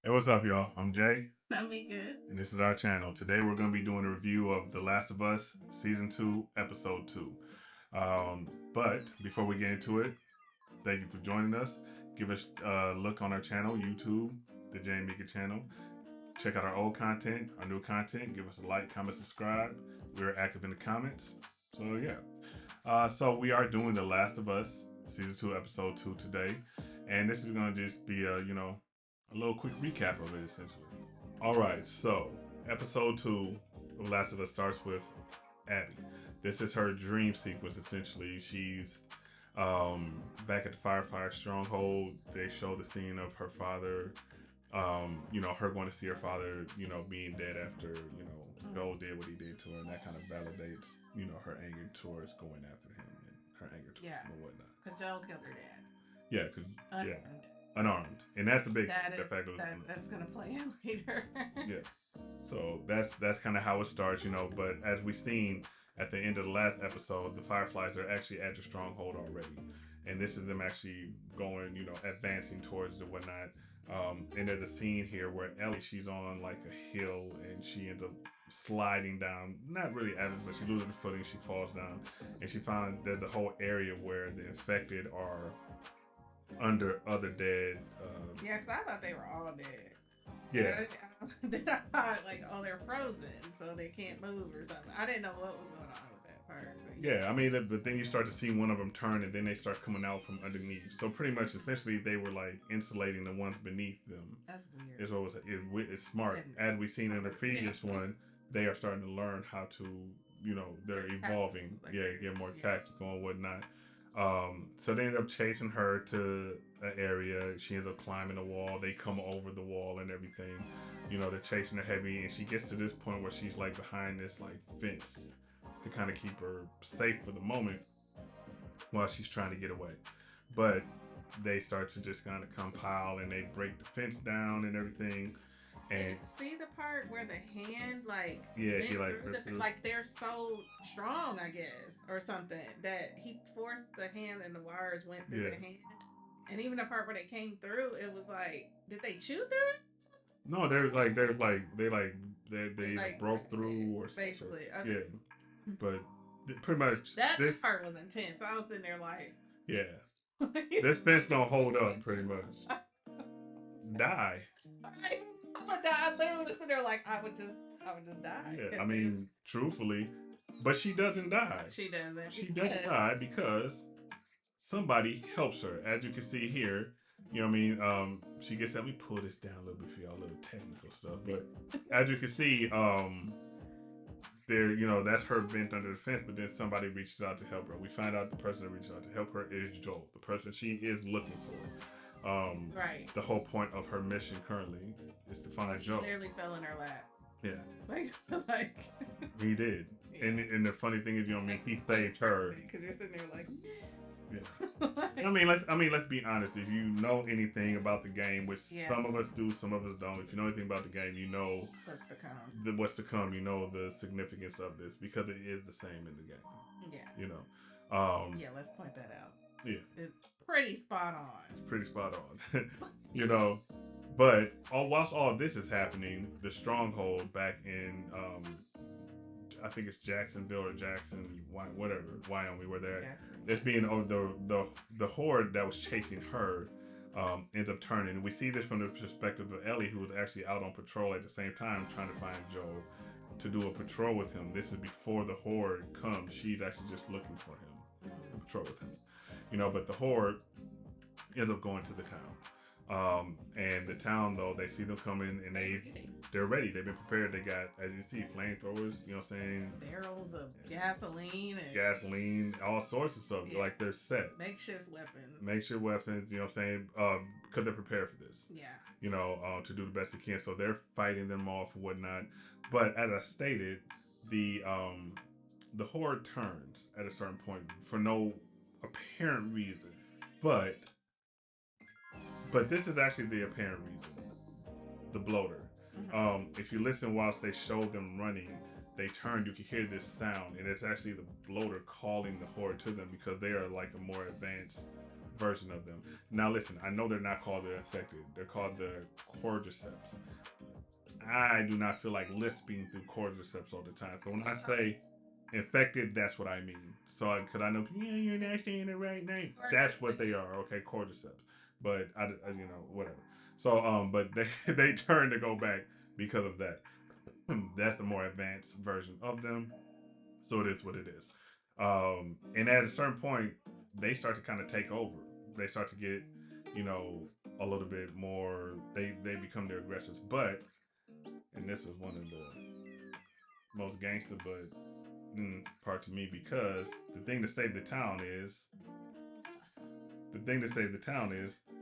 Hey, what's up, y'all? I'm Jay, That'd be good. and this is our channel. Today, we're going to be doing a review of The Last of Us Season 2, Episode 2. But before we get into it, thank you for joining us. Give us a look on our channel, YouTube, the Jey and Meka channel. Check out our old content, our new content. Give us a like, comment, subscribe. We're active in the comments. So, yeah. So, we are doing The Last of Us Season 2, Episode 2 today. And this is going to just be a little quick recap of it, essentially. All right, so episode 2 of Last of Us starts with Abby. This is her dream sequence, essentially. She's back at the firefighter stronghold. They show the scene of her father, her going to see her father, being dead after, Joel did what he did to her, and that kind of validates, her anger towards going after him and her anger towards Yeah, him and whatnot. because Joel killed her dad. Yeah, cause yeah, Unarmed. unarmed, and that's a big That the is fact of that's gonna play in later. yeah. So that's kind of how it starts, But as we've seen at the end of the last episode, the Fireflies are actually at the stronghold already, and this is them actually going, advancing towards the whatnot. And there's a scene here where Ellie, she's on like a hill, and she ends up sliding down. Not really at it, but she loses her footing. She falls down, and she found there's a whole area where the infected are under other dead. Yeah, because I thought they were all dead. Yeah, Then I thought like, oh, they're frozen, so they can't move or something. I didn't know what was going on with that part. But yeah. I mean, but then you start to see one of them turn, and then they start coming out from underneath. So pretty much, essentially, they were like insulating the ones beneath them. that's weird. Is what was it's smart. As we seen in the previous one, they are starting to learn how to, they're evolving. Like Yeah, get more yeah. tactical and whatnot. So they end up chasing her to an area. She ends up climbing the wall. They come over the wall and everything. They're chasing her heavy, and she gets to this point where she's like behind this like fence to kind of keep her safe for the moment while she's trying to get away. But they start to just kind of compile, and they break the fence down and everything. Did And you see the part where the hand like yeah, went he like through like they're so strong, I guess, or something that he forced the hand and the wires went through yeah. the hand. And even the part where they came through, it was like, did they chew through it? No, they They either like broke ripped through it, or basically. yeah. Okay. But pretty much That this part was intense. I was sitting there like, yeah, this fence don't hold up pretty much. Die. but I literally was sitting there like, I would just die Yeah, I because it was. mean, truthfully, but she doesn't die. She doesn't She doesn't because die because somebody helps her. As you can see here, she gets. Let me pull this down a little bit for y'all, a little technical stuff. But as you can see, there, that's her bent under the fence. But then somebody reaches out to help her. We find out the person that reaches out to help her is Joel, the person she is looking for. right. The whole point of her mission currently is to find He Joel. literally fell in her lap. Yeah, Like he did. yeah. And the funny thing is, he saved her. Because you're sitting there like, Yeah. like, Let's be honest. If you know anything about the game, which yeah. some of us do, some of us don't. If you know anything about the game, you know What's to come? what's to come. You know the significance of this because it is the same in the game. Yeah. You know. Yeah, let's point that out. Yeah. It's pretty spot on. It's pretty spot on. you know. But whilst all this is happening, the stronghold back in I think it's Jacksonville or Jackson, whatever, Wyoming, where they're at. It's being the horde that was chasing her ends up turning. We see this from the perspective of Ellie, who was actually out on patrol at the same time, trying to find Joel to do a patrol with him. This is before the horde comes. She's actually just looking for him to patrol with him. But the horde ends up going to the town. And the town, though, they see them coming and they're ready. They've been prepared. They got, as you see, flamethrowers, you know what I'm saying? Barrels of gasoline and Gasoline, all sorts of stuff. Yeah. Like they're set. Makeshift weapons. Makeshift weapons, you know what I'm saying? Because they're prepared for this. Yeah. To do the best they can. So they're fighting them off and whatnot. But as I stated, the horde turns at a certain point for no apparent reason. But this is actually the apparent reason. The bloater. Mm-hmm. If you listen whilst they show them running, they turn, you can hear this sound, and it's actually the bloater calling the horde to them because they are like a more advanced version of them. Now listen, I know they're not called the infected. They're called the cordyceps. I do not feel like lisping through cordyceps all the time. So when I say infected, that's what I mean. So because I know, yeah, you're not saying the right name. That's what they are. Okay, cordyceps. But you know, whatever. So but they turn to go back because of that. That's a more advanced version of them. So it is what it is. And at a certain point, they start to kind of take over. They start to get, you know, a little bit more. They become their aggressors. But and this was one of the most gangster, but part to me because the thing to save the town is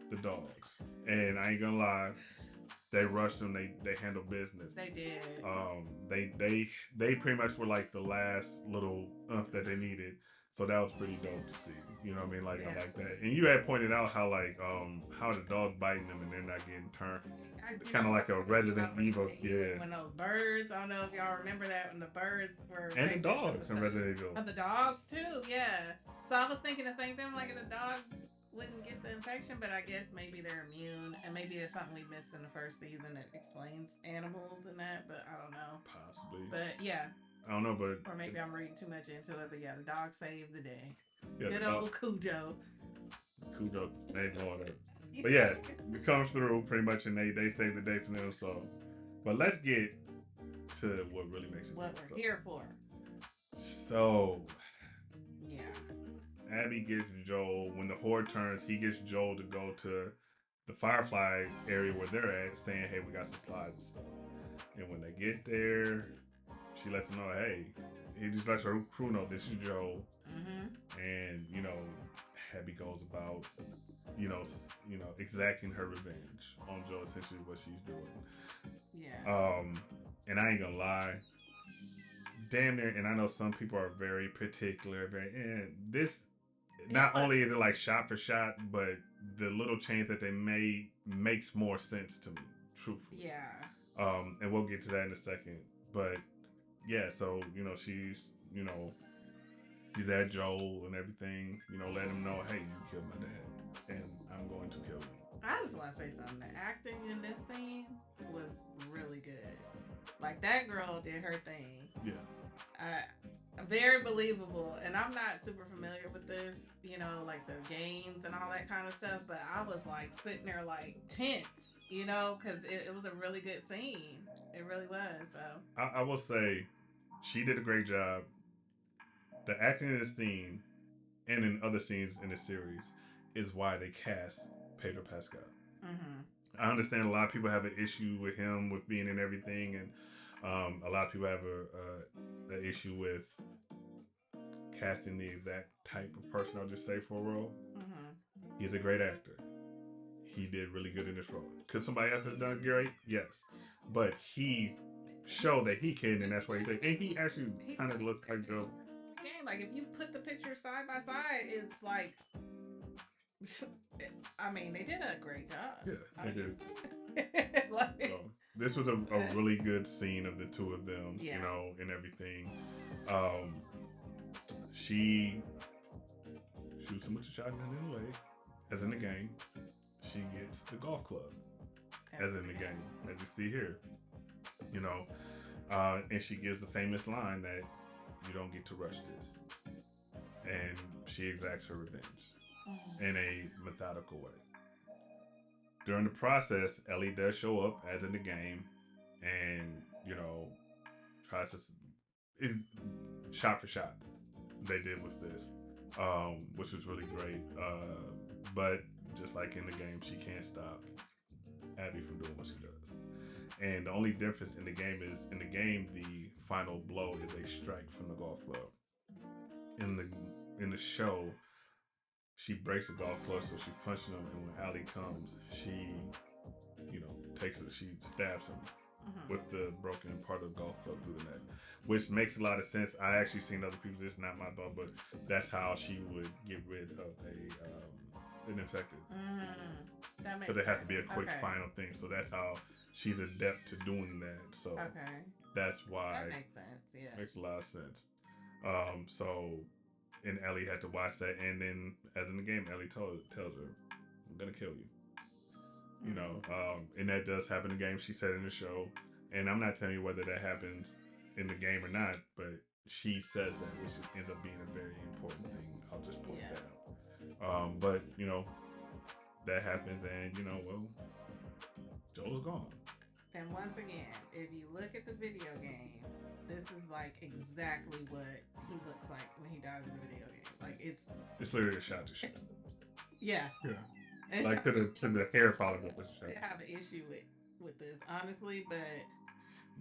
the dogs. And I ain't gonna lie, they rushed them. They handled business. They did. They pretty much were like the last little that they needed. So that was pretty dope to see. You know what I mean? Like I like that. And you had pointed out how how the dog's biting them and they're not getting turned. It's kind of like a Resident Evil. Yeah. When those birds, I don't know if y'all remember that when the birds were. And the dogs in Resident Evil. And the dogs too, yeah. So I was thinking the same thing, like the dogs wouldn't get the infection, but I guess maybe they're immune, and maybe it's something we missed in the first season that explains animals and that, but I don't know. Possibly. But yeah. I don't know, but or maybe I'm reading too much into it, but yeah, the dog saved the day. Yeah, good old Cujo. Cujo, they know that. But yeah, it comes through pretty much, and they save the day for them. So, but let's get to what really makes it. What we're here for. So, yeah, Abby gets Joel when the horde turns. He gets Joel to go to the Firefly area where they're at, saying, "Hey, we got supplies and stuff." And when they get there, she lets him know, "Hey," he just lets her crew know this is Joel. And you know, Abby goes about, you know, exacting her revenge on Joel. Essentially, what she's doing. Yeah. And I ain't gonna lie, damn near. And I know some people are very particular. And this, not only is it like shot for shot, but the little change that they made makes more sense to me, truthfully. Yeah. And we'll get to that in a second. But yeah, so you know, she's at Joel and everything, you know, let him know, hey, you killed my dad, and I'm going to kill you. I just want to say something. The acting in this scene was really good. Like, that girl did her thing. Yeah. Very believable. And I'm not super familiar with this, you know, like the games and all that kind of stuff, but I was like sitting there like tense, you know, because it was a really good scene. It really was. So I will say she did a great job. The acting in this scene and in other scenes in the series is why they cast Pedropascal. I understand a lot of people have an issue with him with being in everything, and a lot of people have an issue with casting the exact type of person, I'll just say, for a role. He's a great actor. He did really good in this role. Could somebody else have done great? Yes, but he showed that he can, and that's why he did. And he actually kind of looked like Joe. Like, if you put the pictures side by side, it's like, I mean, they did a great job. Yeah, they did. So, this was a really good scene of the two of them, you know, and everything. She shoots him with a shotgun in the leg, as in the game. She gets the golf club, as in the game, as you see here. You know, and she gives the famous line that you don't get to rush this. And she exacts her revenge in a methodical way. During the process, Ellie does show up, as in the game, and, you know, tries to... shot for shot, they did with this, which was really great. But just like in the game, she can't stop Abby from doing what she does. And the only difference in the game is, in the game, the final blow is a strike from the golf club. In the show, she breaks the golf club, so she's punching him, and when Allie comes, she, you know, takes it, she stabs him with the broken part of the golf club through the neck, which makes a lot of sense. I actually seen other people, this is not my thought, but that's how she would get rid of an infected. Because it has to be a quick final thing, so that's how she's adept to doing that. So that's why that makes sense. Yeah, makes a lot of sense. So and Ellie had to watch that. And then, as in the game, Ellie tells her, "I'm gonna kill you." You know, and that does happen in the game. She said in the show, and I'm not telling you whether that happens in the game or not, but she says that, which ends up being a very important thing. I'll just point that out. But you know, that happens, and you know, well, Joel's gone. And once again, if you look at the video game, this is like exactly what he looks like when he dies in the video game. Like it's literally a shot to shot. Yeah. Yeah. Like to the hair follicle was shot. I have an issue with this, honestly, but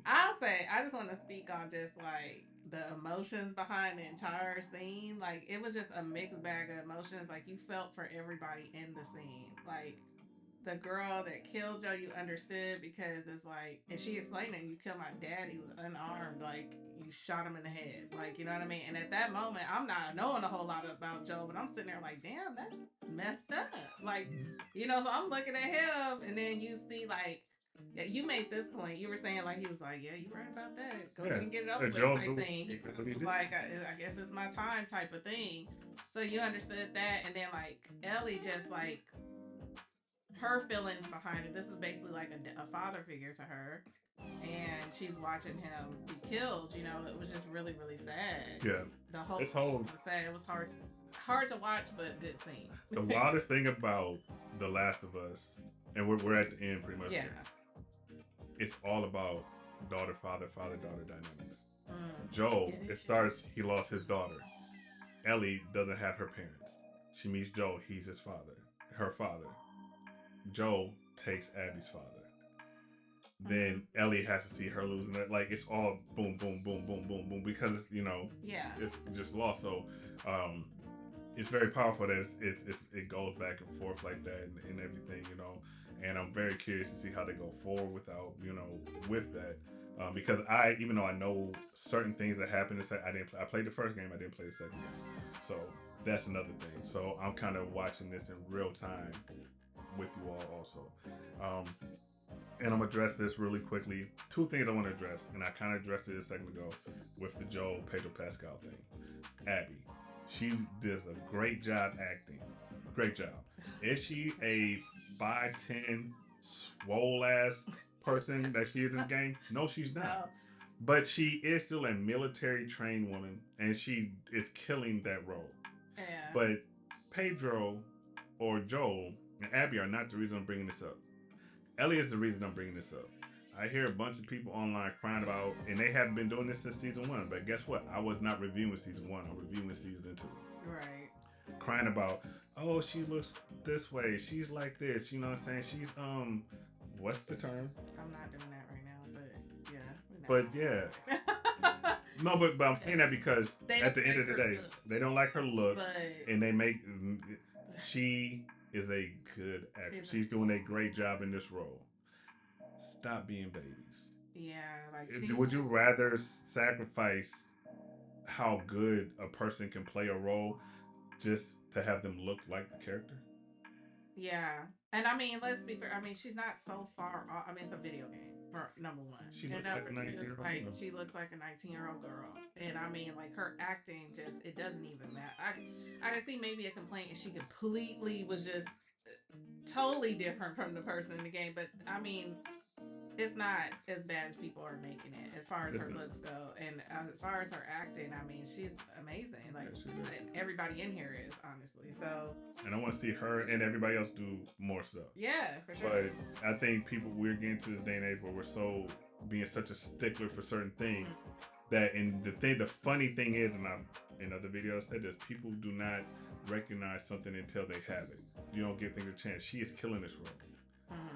I'll say I just want to speak on just like the emotions behind the entire scene. Like it was just a mixed bag of emotions. Like you felt for everybody in the scene. Like the girl that killed Joe, you understood because it's like, and she explained that you killed my dad. He was unarmed. Like you shot him in the head. Like, you know what I mean? And at that moment, I'm not knowing a whole lot about Joe, but I'm sitting there like, damn, that's messed up. Like, you know, so I'm looking at him, and then you see like, yeah, you made this point. You were saying like he was like, yeah, you're right about that. Go ahead and get it over with type thing. He was like, I guess it's my time type of thing. So you understood that, and then like Ellie just like her feelings behind it. This is basically like a father figure to her, and she's watching him be killed. You know, it was just really, really sad. Yeah, the whole was sad. It was hard to watch, but good scene. The wildest thing about The Last of Us, and we're at the end pretty much. Yeah, it's all about daughter, father, daughter dynamics. Joel, it starts. He lost his daughter. Ellie doesn't have her parents. She meets Joel. He's his father, her father. Joel takes Abby's father. Then Ellie has to see her losing it. Like it's all boom, boom, boom, boom, boom, boom because it's, you know, it's just lost. So it's very powerful that it goes back and forth like that and everything, you know. And I'm very curious to see how they go forward without, you know, with that. Because even though I know certain things that happened, I played the first game, I didn't play the second game. So that's another thing. So I'm kind of watching this in real time with you all also. And I'm gonna address this really quickly. Two things I want to address, and I kind of addressed it a second ago with the Joel pedropascal thing. Abby, she does a great job acting. Great job. Is she a 5'10" swole ass person that she is in the game? No, she's not. No. But she is still a military trained woman, and she is killing that role. Yeah. But Pedro or Joel and Abby are not the reason I'm bringing this up. Ellie is the reason I'm bringing this up. I hear a bunch of people online crying about, and they haven't been doing this since season 1, but guess what? I was not reviewing season 1, I'm reviewing season 2. Right. Crying about, oh, she looks this way, she's like this, you know what I'm saying? She's, what's the term? I'm not doing that right now, yeah. But yeah. No, but I'm saying that because at the end of the day, they don't like her look, and she is a good actress. She's doing a great job in this role. Stop being babies. Yeah, like would you rather sacrifice how good a person can play a role just to have them look like the character? Yeah, and I mean, let's be fair. I mean, she's not so far off. I mean, it's a video game for number one. She looks like a 19-year-old. She looks like a 19-year-old girl, and I mean, like her acting it doesn't even matter. I can see maybe a complaint if she completely was just totally different from the person in the game, but I mean, it's not as bad as people are making it as far as her looks go, and as far as her acting, I mean, she's amazing. Like everybody in here is, honestly. So, and I want to see her and everybody else do more stuff. Yeah, for sure. But I think we're getting to this day and age where we're so being such a stickler for certain things that, and the funny thing is, and I've in other videos said this, people do not recognize something until they have it. You don't give things a chance. She is killing this role.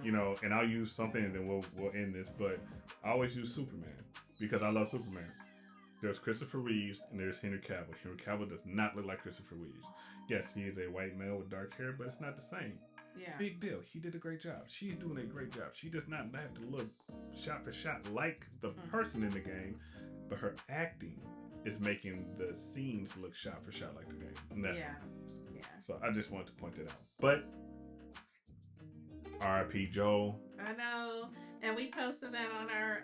You know, and I'll use something and then we'll end this, but I always use Superman because I love Superman. There's Christopher Reeves and there's Henry Cavill. Henry Cavill does not look like Christopher Reeves. Yes, he is a white male with dark hair, but it's not the same. Yeah. Big deal. He did a great job. She's doing a great job. She does not have to look shot for shot like the person in the game, but her acting is making the scenes look shot for shot like the game. And that's So I just wanted to point that out. But R.I.P. Joel. I know. And we posted that on our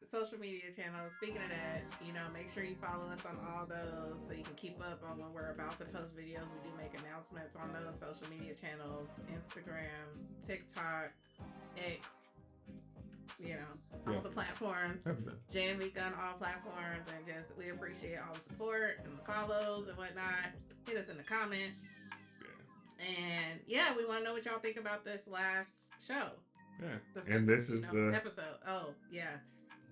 social media channels. Speaking of that, make sure you follow us on all those so you can keep up on when we're about to post videos. We do make announcements on those social media channels: Instagram, TikTok, X, all the platforms. Jey and Meka on all platforms, and just we appreciate all the support and the follows and whatnot. Hit us in the comments. And we want to know what y'all think about this last show. And this is the episode. Oh, yeah.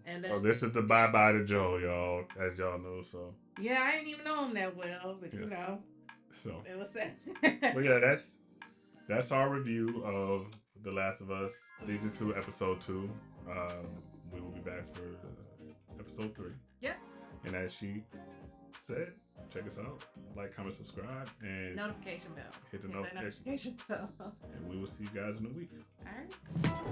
And then, this is the bye to Joe, y'all, as y'all know. So I didn't even know him that well, but so it was sad. But that's our review of The Last of Us season 2, episode 2. We will be back for episode 3. Yep. And as she said, check us out, like, comment, subscribe, and notification bell. Hit the notification bell. And we will see you guys in a week. All right.